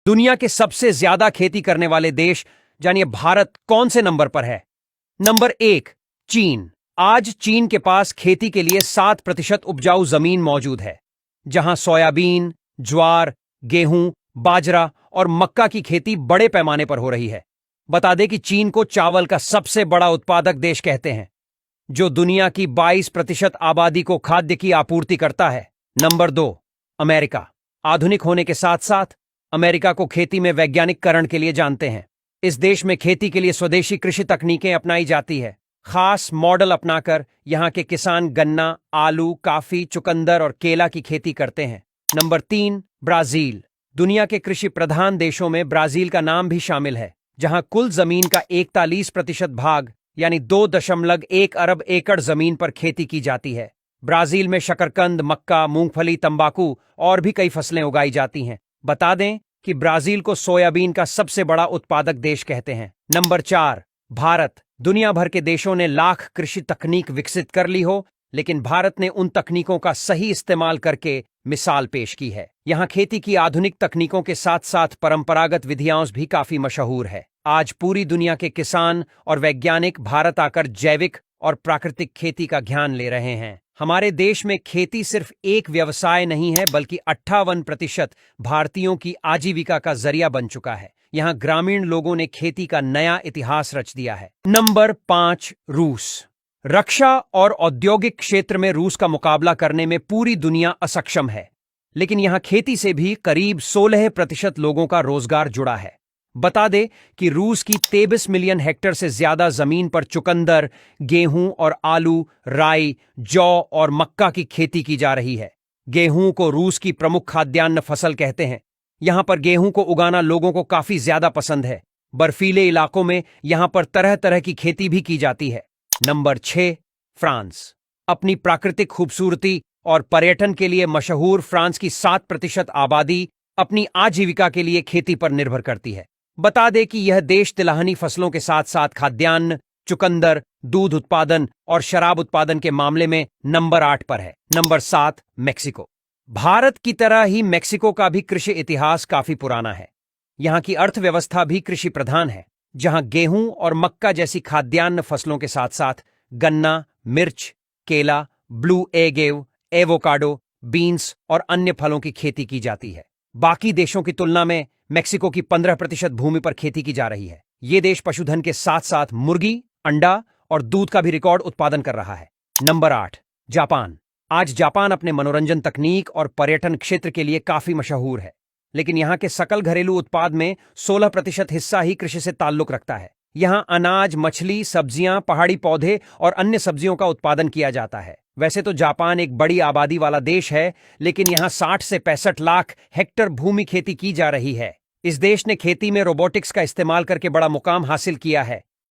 दुनिया के सबसे ज्यादा खेती करने वाले देश जानिए भारत कौन से नंबर पर है? नंबर 1 चीन। आज चीन के पास खेती के लिए 7% उपजाऊ जमीन मौजूद है, जहां सोयाबीन, ज्वार, गेहूं, बाजरा और मक्का की खेती बड़े पैमाने पर हो रही है। बता दें कि चीन को चावल का सबसे बड़ा उत्पादक देश कहते हैं, जो दुनिया की 22% आबादी को खाद्य की आपूर्ति करता है। Number 2 America. आधुनिक होने के साथ साथ अमेरिका को खेती में वैज्ञानिककरण के लिए जानते हैं। इस देश में खेती के लिए स्वदेशी कृषि तकनीकें अपनाई जाती है। खास मॉडल अपनाकर यहां के किसान गन्ना, आलू, काफी, चुकंदर और केला की खेती करते हैं। Number 3 Brazil. दुनिया के कृषि प्रधान देशों में ब्राजील का नाम भी शामिल है, जहां कुल जमीन का 41% भाग यानी 2.1 अरब एकड़ जमीन पर खेती की जाती है। ब्राजील में शकरकंद, मक्का, मूंगफली, तंबाकू और भी कई फसलें उगाई जाती हैं। बता दें कि ब्राजील को सोयाबीन का सबसे बड़ा उत्पादक देश कहते हैं। नंबर 4 भारत। दुनिया भर के देशों ने लाख कृषि तकनीक विकसित कर ली हो, लेकिन भारत ने उन तकनीकों का सही इस्तेमाल करके मिसाल पेश की है। यहां खेती की आधुनिक तकनीकों के साथ साथ परंपरागत विधियां भी काफी मशहूर है। आज पूरी दुनिया के किसान और वैज्ञानिक भारत आकर जैविक और प्राकृतिक खेती का ज्ञान ले रहे हैं। हमारे देश में खेती सिर्फ एक व्यवसाय नहीं है, बल्कि 58% भारतीयों की आजीविका का जरिया बन चुका है। यहां ग्रामीण लोगों ने खेती का नया इतिहास रच दिया है। नंबर 5 रूस। रक्षा और औद्योगिक क्षेत्र में रूस का मुकाबला करने में पूरी दुनिया असक्षम है, लेकिन यहां खेती से भी करीब 16% लोगों का रोजगार जुड़ा है। बता दे कि रूस की 23 मिलियन हेक्टेयर से ज्यादा जमीन पर चुकंदर, गेहूं और आलू, राई, जौ और मक्का की खेती की जा रही है। गेहूं को रूस की प्रमुख खाद्यान्न फसल कहते हैं। यहां पर गेहूं को उगाना लोगों को काफी ज्यादा पसंद है। बर्फीले इलाकों में यहां पर तरह तरह की खेती भी की जाती है। Number 6 France. अपनी प्राकृतिक खूबसूरती और पर्यटन के लिए मशहूर फ्रांस की 7% आबादी अपनी आजीविका के लिए खेती पर निर्भर करती है। बता दें कि यह देश तिलहनी फसलों के साथ साथ खाद्यान्न, चुकंदर, दूध उत्पादन और शराब उत्पादन के मामले में नंबर 8 पर है। Number 7 Mexico. भारत की तरह ही मेक्सिको का भी कृषि इतिहास काफी पुराना है। यहां की अर्थव्यवस्था भी कृषि प्रधान है, जहां गेहूं और मक्का जैसी खाद्यान्न फसलों के साथ साथ गन्ना, मिर्च, केला, ब्लू एगेव, एवोकाडो, बीन्स और अन्य फलों की खेती की जाती है। बाकी देशों की तुलना में मेक्सिको की 15% भूमि पर खेती की जा रही है। ये देश पशुधन के साथ साथ मुर्गी, अंडा और दूध का भी रिकॉर्ड उत्पादन कर रहा है। Number 8 Japan. आज जापान अपने मनोरंजन तकनीक और पर्यटन क्षेत्र के लिए काफी मशहूर है, लेकिन यहां के सकल घरेलू उत्पाद में 16% हिस्सा ही कृषि से ताल्लुक रखता है। यहां अनाज, मछली, सब्जियां, पहाड़ी पौधे और अन्य सब्जियों का उत्पादन किया जाता है। वैसे तो जापान एक बड़ी आबादी वाला देश है, लेकिन यहां 60 से 65 लाख हेक्टेयर भूमि खेती की जा रही है। इस देश ने खेती में रोबोटिक्स का इस्तेमाल करके बड़ा मुकाम हासिल किया है।